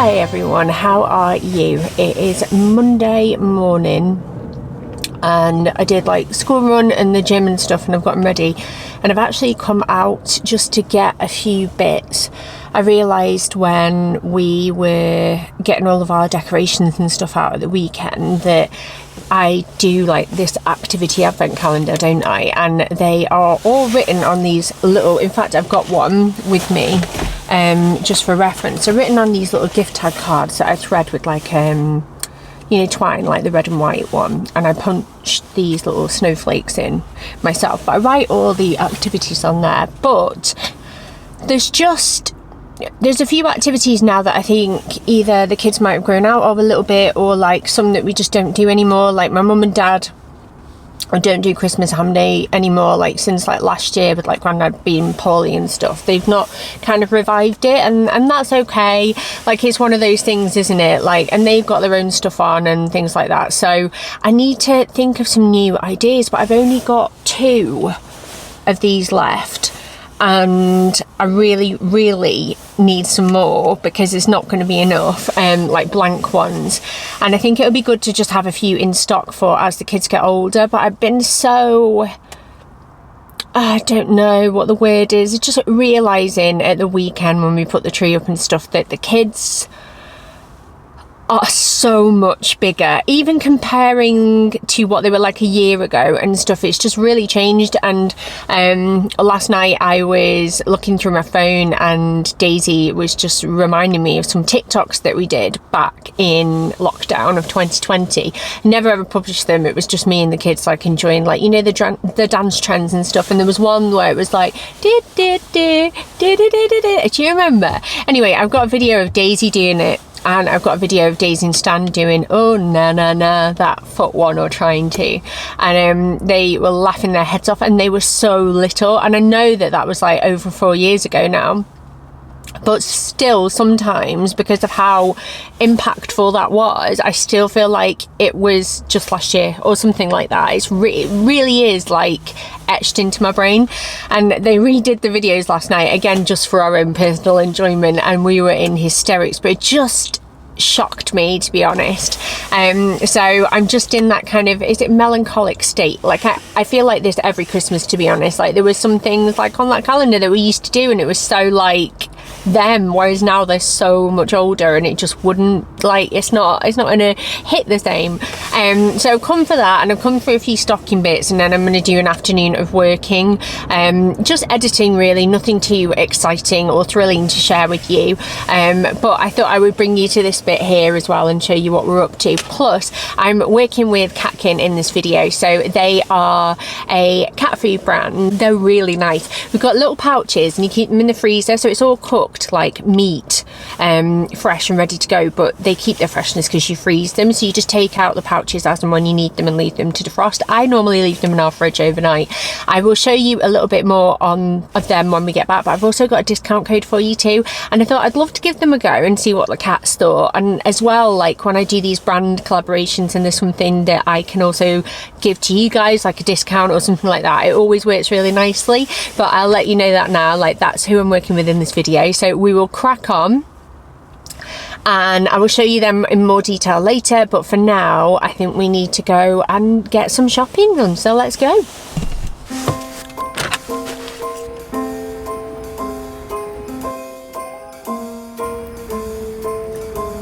Hi everyone, how are you? It is Monday morning and I did like school run and the gym and stuff, and I've gotten ready and I've actually come out just to get a few bits. I realised when we were getting all of our decorations and stuff out at the weekend that I do like this activity advent calendar, don't I? And they are all written on these little, in fact I've got one with me just for reference. They're written on these little gift tag cards that I thread with like twine, like the red and white one, and I punch these little snowflakes in myself, but I write all the activities on there. But there's a few activities now that I think either the kids might have grown out of a little bit, or like some that we just don't do anymore. Like my mum and dad don't do Christmas ham day anymore, like since like last year with like Grandad being poorly and stuff. They've not kind of revived it, and that's okay. Like it's one of those things, isn't it? Like, and they've got their own stuff on and things like that. So I need to think of some new ideas, but I've only got 2 of these left. And I really need some more because it's not going to be enough, like blank ones. And I think it would be good to just have a few in stock for as the kids get older. But I've been so, I don't know what the word is, just realising at the weekend when we put the tree up and stuff that the kids are so much bigger, even comparing to what they were like a year ago and stuff. It's just really changed. And last night I was looking through my phone and Daisy was just reminding me of some TikToks that we did back in lockdown of 2020. Never ever published them. It was just me and the kids like enjoying, like, you know, the dance trends and stuff. And there was one where it was like do you remember? Anyway, I've got a video of Daisy doing it, and I've got a video of Daisy and Stan doing oh na na na, that foot one, or trying to, and they were laughing their heads off, and they were so little. And I know that was like over 4 years ago now, but still sometimes because of how impactful that was, I still feel like it was just last year or something like that. It really is like etched into my brain. And they redid the videos last night again just for our own personal enjoyment, and we were in hysterics, but it just shocked me, to be honest. So I'm just in that kind of, is it melancholic state? Like I feel like this every Christmas, to be honest. Like there was some things like on that calendar that we used to do and it was so like them, whereas now they're so much older and it just wouldn't, like, it's not gonna hit the same. So I've come for that, and I've come for a few stocking bits, and then I'm gonna do an afternoon of working, just editing, really nothing too exciting or thrilling to share with you, but I thought I would bring you to this bit here as well and show you what we're up to. Plus I'm working with Catkin in this video. So they are a cat food brand. They're really nice. We've got little pouches and you keep them in the freezer, so it's all cooked like meat, fresh and ready to go, but they keep their freshness because you freeze them. So you just take out the pouches as and when you need them and leave them to defrost. I normally leave them in our fridge overnight. I will show you a little bit more of them when we get back, but I've also got a discount code for you too, and I thought I'd love to give them a go and see what the cats thought. And as well, like when I do these brand collaborations and there's something that I can also give to you guys, like a discount or something like that, it always works really nicely. But I'll let you know that now, like that's who I'm working with in this video. So we will crack on and I will show you them in more detail later, but for now I think we need to go and get some shopping done, so let's go.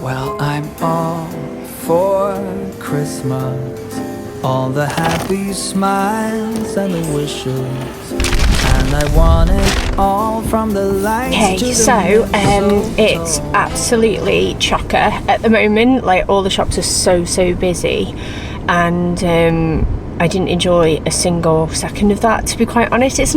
Well, I'm all for Christmas, all the happy smiles and the wishes, and I want it all from the lights. Okay, so it's absolutely chocker at the moment. Like all the shops are so busy, and I didn't enjoy a single second of that, to be quite honest. It's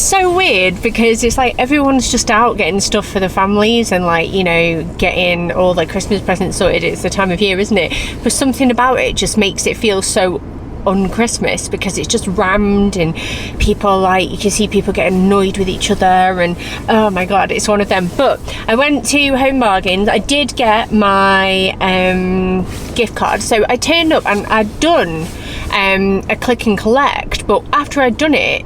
so weird because it's like everyone's just out getting stuff for the families and, like, you know, getting all the Christmas presents sorted. It's the time of year, isn't it? But something about it just makes it feel so un-Christmas because it's just rammed, and people, like, you can see people getting annoyed with each other, and oh my god, it's one of them. But I went to Home Bargains. I did get my gift card, so I turned up and I'd done a click and collect, but after I'd done it,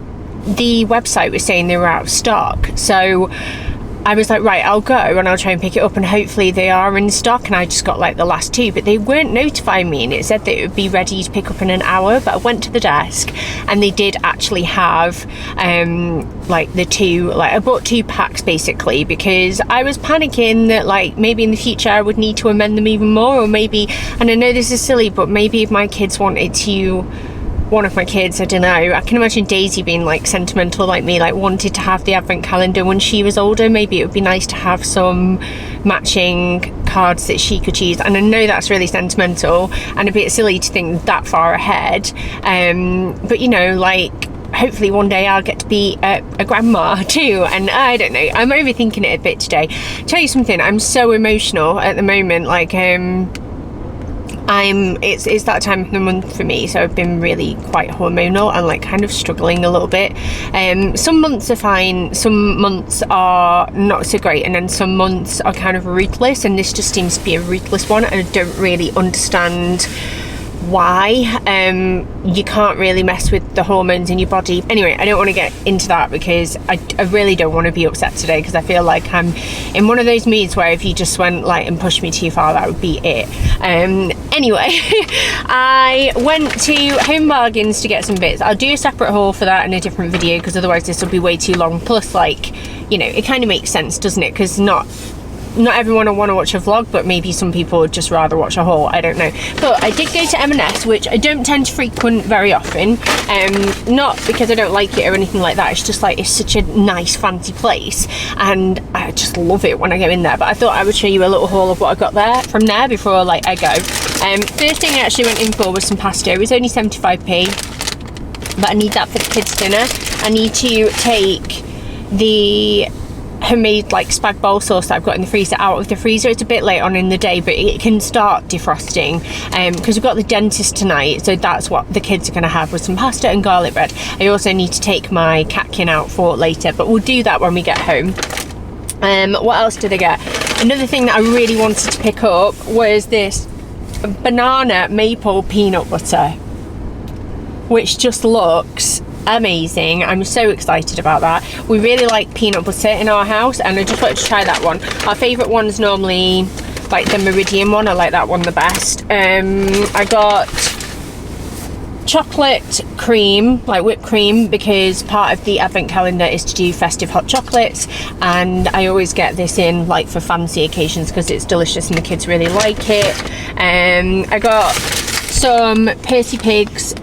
the website was saying they were out of stock. So I was like, right, I'll go and I'll try and pick it up, and hopefully they are in stock. And I just got like the last 2, but they weren't notifying me, and it said that it would be ready to pick up in an hour. But I went to the desk and they did actually have like the 2, like I bought 2 packs basically, because I was panicking that like maybe in the future I would need to amend them even more, or maybe, and I know this is silly, but maybe if my kids wanted to, one of my kids, I don't know, I can imagine Daisy being like sentimental like me, like wanted to have the advent calendar when she was older. Maybe it would be nice to have some matching cards that she could use, and I know that's really sentimental and a bit silly to think that far ahead, but you know, like hopefully one day I'll get to be a grandma too, and I don't know, I'm overthinking it a bit today. Tell you something, I'm so emotional at the moment, like it's that time of the month for me, so I've been really quite hormonal and like kind of struggling a little bit. Some months are fine, some months are not so great, and then some months are kind of ruthless, and this just seems to be a ruthless one, and I don't really understand why. You can't really mess with the hormones in your body. Anyway, I don't want to get into that because I really don't want to be upset today, because I feel like I'm in one of those moods where if you just went like and pushed me too far, that would be it. Anyway, I went to Home Bargains to get some bits. I'll do a separate haul for that in a different video, because otherwise this will be way too long. Plus, like, you know, it kind of makes sense, doesn't it? Because not everyone will want to watch a vlog, but maybe some people would just rather watch a haul, I don't know. But I did go to M&S, which I don't tend to frequent very often, not because I don't like it or anything like that, it's just like it's such a nice fancy place and I just love it when I go in there. But I thought I would show you a little haul of what I got there from there before like I go. First thing I actually went in for was some pasta. It was only 75p, but I need that for the kids' dinner. I need to take the homemade like spag bowl sauce that I've got in the freezer out of the freezer. It's a bit late on in the day, but it can start defrosting because we've got the dentist tonight, so that's what the kids are going to have, with some pasta and garlic bread. I also need to take my catkin out for later, but we'll do that when we get home. What else did I get? Another thing that I really wanted to pick up was this banana maple peanut butter, which just looks amazing. I'm so excited about that. We really like peanut butter in our house, and I just wanted to try that one. Our favourite one's normally like the Meridian one. I like that one the best. I got chocolate cream, like whipped cream, because part of the advent calendar is to do festive hot chocolates, and I always get this in like for fancy occasions because it's delicious and the kids really like it. I got some Percy Pigs,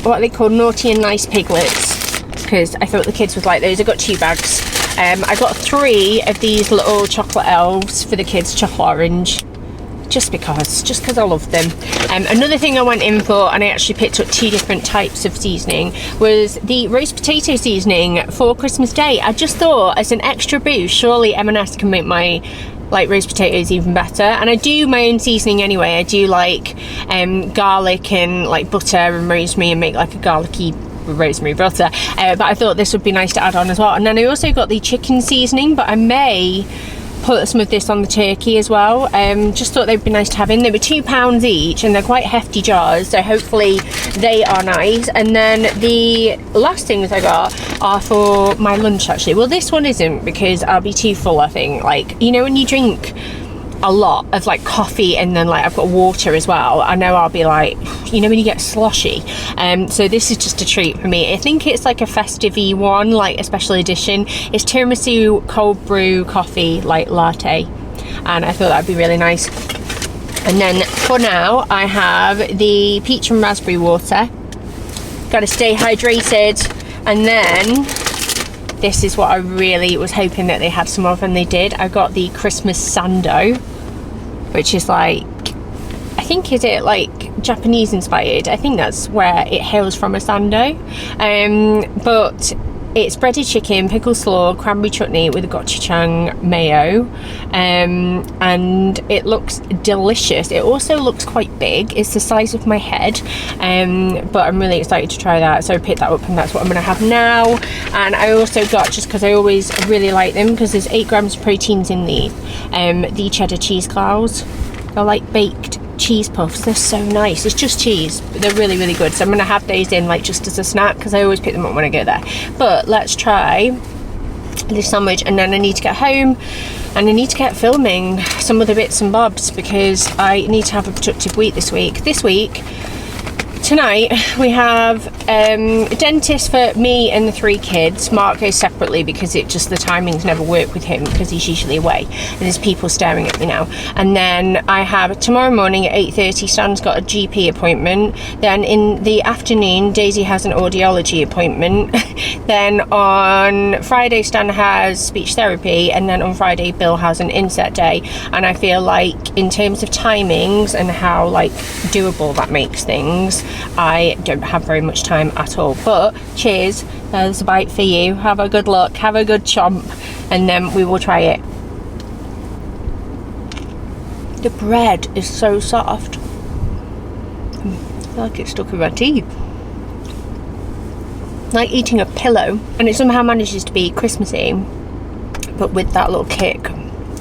what are they called, naughty and nice piglets, because I thought the kids would like those. I got 2 bags. I got 3 of these little chocolate elves for the kids, chocolate orange, just because I love them. Another thing I went in for, and I actually picked up 2 different types of seasoning, was the roast potato seasoning for Christmas Day. I just thought, as an extra boost, surely M&S can make my like roast potatoes even better. And I do my own seasoning anyway. I do like garlic and like butter and rosemary, and make like a garlicky rosemary butter, but I thought this would be nice to add on as well. And then I also got the chicken seasoning, but I may put some of this on the turkey as well. Just thought they'd be nice to have in. They were £2 each, and they're quite hefty jars, so hopefully they are nice. And then the last things I got are for my lunch actually. Well, this one isn't, because I'll be too full, I think. Like, you know, when you drink a lot of like coffee and then like I've got water as well, I know I'll be like, you know, when you get sloshy. So this is just a treat for me. I think it's like a festive-y one, like a special edition. It's tiramisu cold brew coffee like latte, and I thought that'd be really nice. And then for now I have the peach and raspberry water. Got to stay hydrated. And then this is what I really was hoping that they had some of, and they did. I got the Christmas Sando, which is like, I think, is it like Japanese inspired? I think that's where it hails from, a Sando. But it's breaded chicken, pickled slaw, cranberry chutney with a gochujang mayo, and it looks delicious. It also looks quite big. It's the size of my head, but I'm really excited to try that, so I picked that up, and that's what I'm going to have now. And I also got, just because I always really like them, because there's 8 grams of proteins in the cheddar cheese clouds. They're like baked cheese puffs. They're so nice. It's just cheese, but they're really, really good. So I'm going to have those in like just as a snack, because I always pick them up when I go there. But let's try this sandwich, and then I need to get home and I need to get filming some other bits and bobs because I need to have a productive week this week. Tonight we have a dentist for me and the 3 kids. Mark goes separately because the timings never work with him because he's usually away, and there's people staring at me now. And then I have tomorrow morning at 8:30, Stan's got a GP appointment. Then in the afternoon, Daisy has an audiology appointment. Then on Friday, Stan has speech therapy, and then on Friday, Bill has an inset day. And I feel like in terms of timings and how like doable that makes things, I don't have very much time at all. But cheers, there's a bite for you. Have a good look, have a good chomp, and then we will try it. The bread is so soft. I feel like it's stuck in my teeth. Like eating a pillow, and it somehow manages to be Christmassy, but with that little kick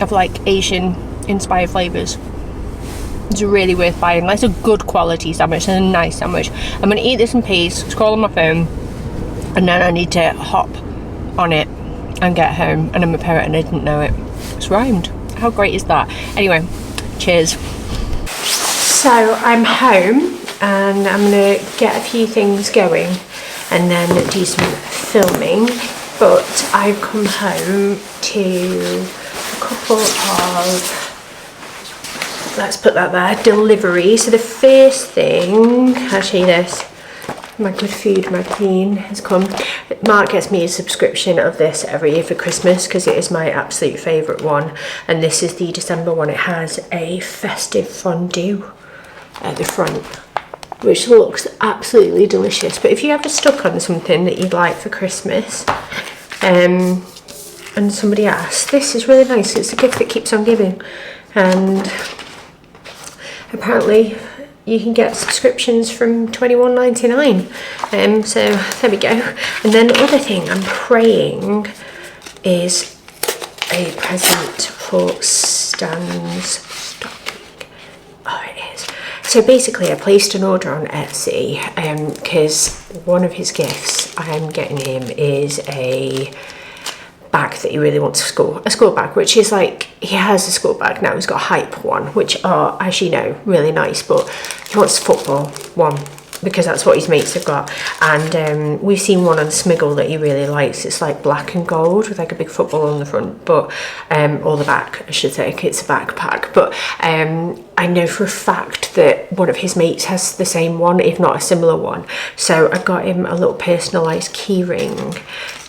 of like Asian inspired flavours. It's really worth buying. That's a good quality sandwich and a nice sandwich. I'm going to eat this in peace, scroll on my phone, and then I need to hop on it and get home. And I'm a parent and I didn't know it. It's rhymed. How great is that? Anyway, cheers. So I'm home and I'm going to get a few things going and then do some filming. But I've come home to a couple of, let's put that there, delivery. So the first thing, I'll show you this, my Good Food magazine has come. Mark gets me a subscription of this every year for Christmas because it is my absolute favourite one, and this is the December one. It has a festive fondue at the front, which looks absolutely delicious. But if you ever stuck on something that you'd like for Christmas, and somebody asks, this is really nice. It's a gift that keeps on giving. And apparently you can get subscriptions from $21.99. So there we go. And then the other thing I'm praying is a present for Stan's stocking. Oh, it is. So basically I placed an order on Etsy because one of his gifts I'm getting him is a bag that he really wants for school, a school bag, which is like, he has a school bag now, he's got a Hype one, which are, as you know, really nice, but he wants a football one because that's what his mates have got. And we've seen one on Smiggle that he really likes. It's like black and gold with like a big football on the front, but or the back I should say, it's a backpack. But I know for a fact that one of his mates has the same one, if not a similar one. So I got him a little personalised key ring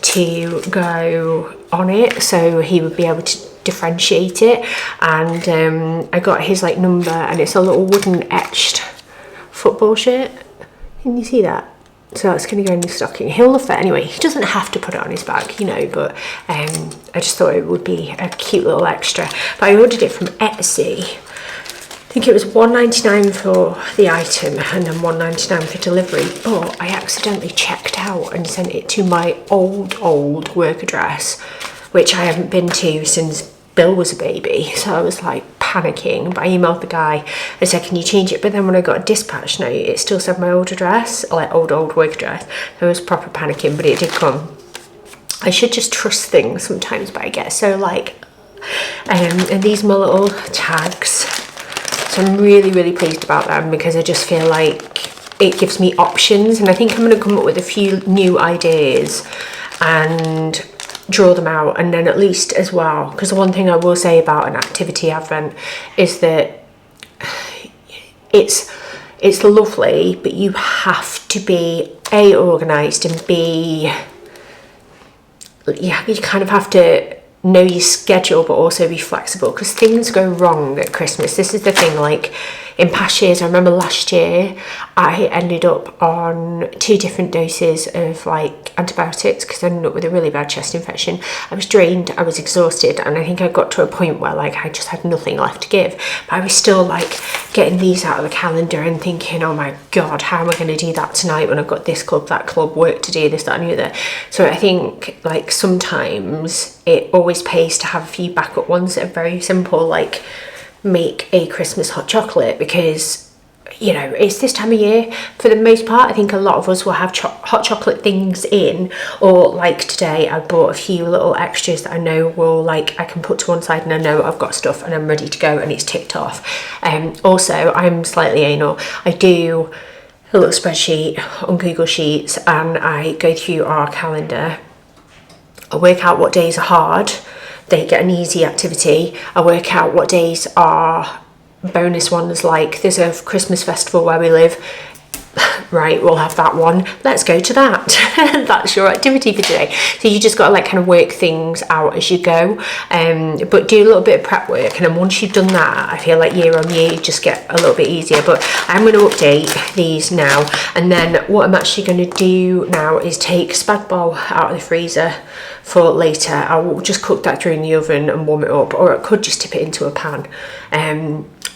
to go on it so he would be able to differentiate it. And I got his like number, and it's a little wooden etched football shirt. Can you see that? So that's going to go in the stocking. He'll love that anyway. He doesn't have to put it on his bag, you know, but I just thought it would be a cute little extra. But I ordered it from Etsy. I think it was $1.99 for the item and then $1.99 for delivery, but I accidentally checked out and sent it to my old work address, which I haven't been to since Bill was a baby. So I was like panicking, but I emailed the guy and said, can you change it? But then when I got a dispatch note, it still said my old address, like old work address. I was proper panicking, but it did come. I should just trust things sometimes, but I get so like, and these are my little tags. So I'm really pleased about them because I just feel like it gives me options, and I think I'm going to come up with a few new ideas and draw them out. And then at least as well, because the one thing I will say about an activity advent is that it's lovely, but you have to be A, organised, and B, yeah, you kind of have to know your schedule but also be flexible because things go wrong at Christmas. This is the thing, like in past years, I remember last year I ended up on 2 different doses of like antibiotics because I ended up with a really bad chest infection. I was drained, I was exhausted, and I think I got to a point where like I just had nothing left to give, but I was still like getting these out of the calendar and thinking, oh my god, how am I going to do that tonight when I've got this club, that club, work to do, this, that and the other. So I think like sometimes it always pays to have a few backup ones that are very simple, like make a Christmas hot chocolate, because you know, it's this time of year for the most part. I think a lot of us will have hot chocolate things in, or like today I bought a few little extras that I know will, like, I can put to one side and I know I've got stuff and I'm ready to go and it's ticked off. Also, I'm slightly anal. I do a little spreadsheet on Google Sheets and I go through our calendar. I work out what days are hard, they get an easy activity. I work out what days are bonus ones, like there's a Christmas festival where we live. Right, we'll have that one, let's go to that. That's your activity for today. So you just got to like kind of work things out as you go, but do a little bit of prep work, and then once you've done that, I feel like year on year you just get a little bit easier. But I'm going to update these now, and then what I'm actually going to do now is take spag bol out of the freezer for later. I will just cook that through in the oven and warm it up, or I could just tip it into a pan.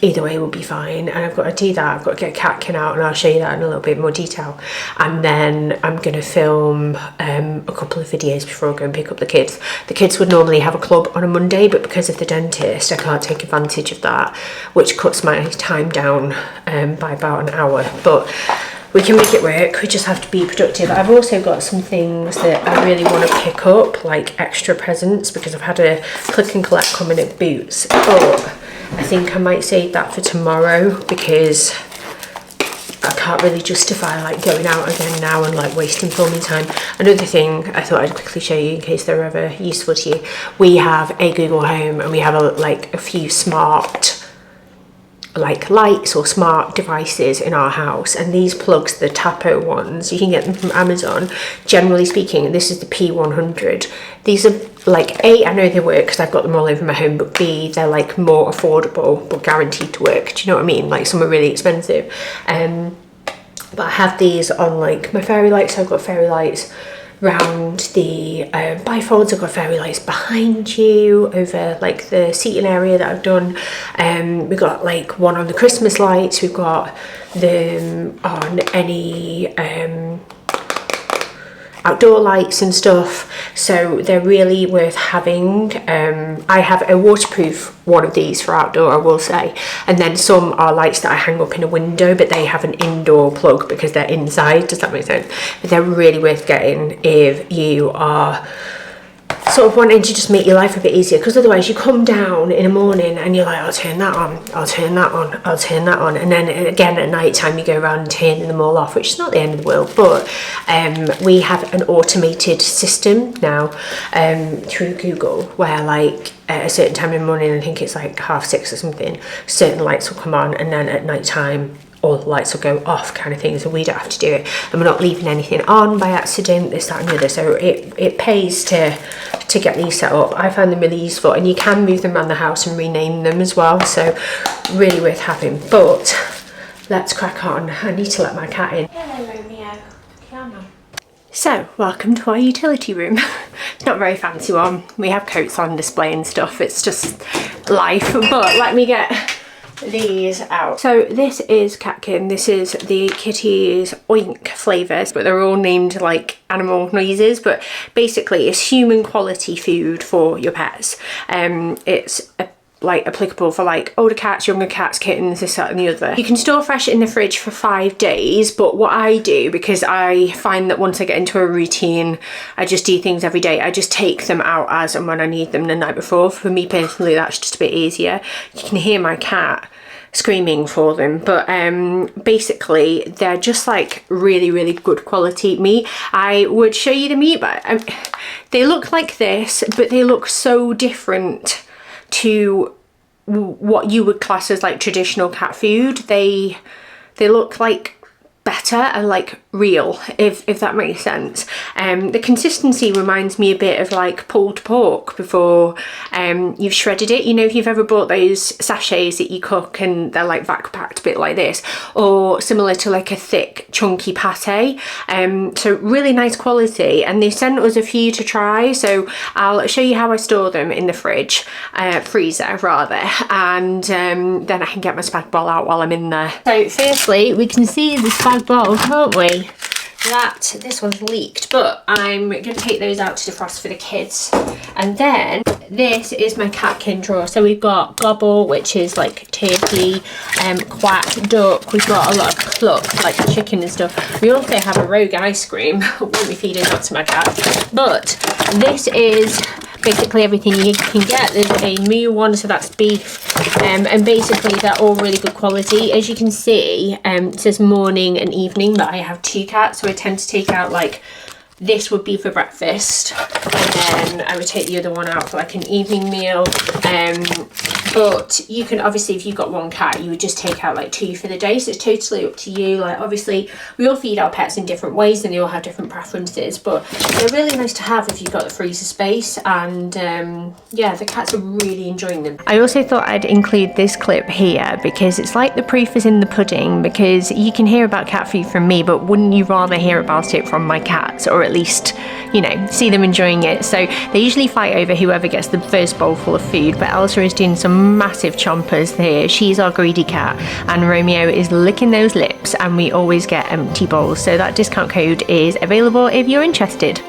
Either way will be fine, and I've got to do that. I've got to get catkin out, and I'll show you that in a little bit more detail. And then I'm going to film a couple of videos before I go and pick up the kids. The kids would normally have a club on a Monday, but because of the dentist I can't take advantage of that, which cuts my time down by about an hour, but we can make it work. We just have to be productive. I've also got some things that I really want to pick up, like extra presents, because I've had a click and collect coming at Boots, but I think I might save that for tomorrow, because I can't really justify like going out again now and like wasting filming time. Another thing I thought I'd quickly show you in case they're ever useful to you. We have a Google Home, and we have a few smart like lights or smart devices in our house, and these plugs, the Tapo ones, you can get them from Amazon. Generally speaking, this is the P100. These are like, A, I know they work because I've got them all over my home, but B, they're like more affordable but guaranteed to work. Do you know what I mean? Like, some are really expensive, but I have these on like my fairy lights. So I've got fairy lights round the bifolds. I've got fairy lights behind you over like the seating area that I've done. We've got like one on the Christmas lights. We've got them on any outdoor lights and stuff, so they're really worth having. I have a waterproof one of these for outdoor, I will say, and then some are lights that I hang up in a window, but they have an indoor plug because they're inside. Does that make sense? But they're really worth getting if you are sort of wanting to just make your life a bit easier, because otherwise you come down in the morning and you're like, I'll turn that on, I'll turn that on, I'll turn that on, and then again at night time you go around turning them all off, which is not the end of the world. But we have an automated system now through Google where like at a certain time in the morning, I think it's like 6:30 or something, certain lights will come on, and then at night time all the lights will go off, kind of thing, so we don't have to do it, and we're not leaving anything on by accident, this, that and the other. So it pays to get these set up. I find them really useful, and you can move them around the house and rename them as well, so really worth having. But let's crack on. I need to let my cat in. Hello Romeo. Come on. So, welcome to our utility room. It's not a very fancy one. We have coats on display and stuff, it's just life. But let me get these out. So this is catkin. This is the Kitty's Oink flavours, but they're all named like animal noises, but basically it's human quality food for your pets. It's like applicable for like older cats, younger cats, kittens, this, that and the other. You can store fresh in the fridge for 5 days, but what I do, because I find that once I get into a routine, I just do things every day, I just take them out as and when I need them the night before. For me personally, that's just a bit easier. You can hear my cat screaming for them, but basically they're just like really good quality meat. I would show you the meat, but they look like this, but they look so different to what you would class as like traditional cat food. They look like better and like real, if that makes sense. The consistency reminds me a bit of like pulled pork before you've shredded it. You know, if you've ever bought those sachets that you cook and they're like vac packed a bit like this, or similar to like a thick chunky pate. So really nice quality, and they sent us a few to try, so I'll show you how I store them in the fridge, freezer rather, and then I can get my spag bol out while I'm in there. So firstly we can see the spag bol, can't we? this one's leaked, but I'm gonna take those out to defrost for the kids. And then this is my catkin drawer. So we've got gobble, which is like turkey, quack, duck. We've got a lot of cluck, like chicken and stuff. We also have a rogue ice cream. Won't be feeding that to my cat. But this is basically everything you can get. There's a moo one, so that's beef, and basically they're all really good quality. As you can see, it says morning and evening, but I have 2 cats, so I tend to take out, like, this would be for breakfast, and then I would take the other one out for like an evening meal. But you can obviously, if you've got 1 cat, you would just take out like 2 for the day, so it's totally up to you. Like, obviously we all feed our pets in different ways and they all have different preferences, but they're really nice to have if you've got the freezer space. And yeah, the cats are really enjoying them. I also thought I'd include this clip here because it's like the proof is in the pudding, because you can hear about cat food from me, but wouldn't you rather hear about it from my cats, or at least, you know, see them enjoying it? So they usually fight over whoever gets the first bowl full of food, but Elsa is doing some massive chompers here. She's our greedy cat, and Romeo is licking those lips, and we always get empty bowls. So that discount code is available if you're interested.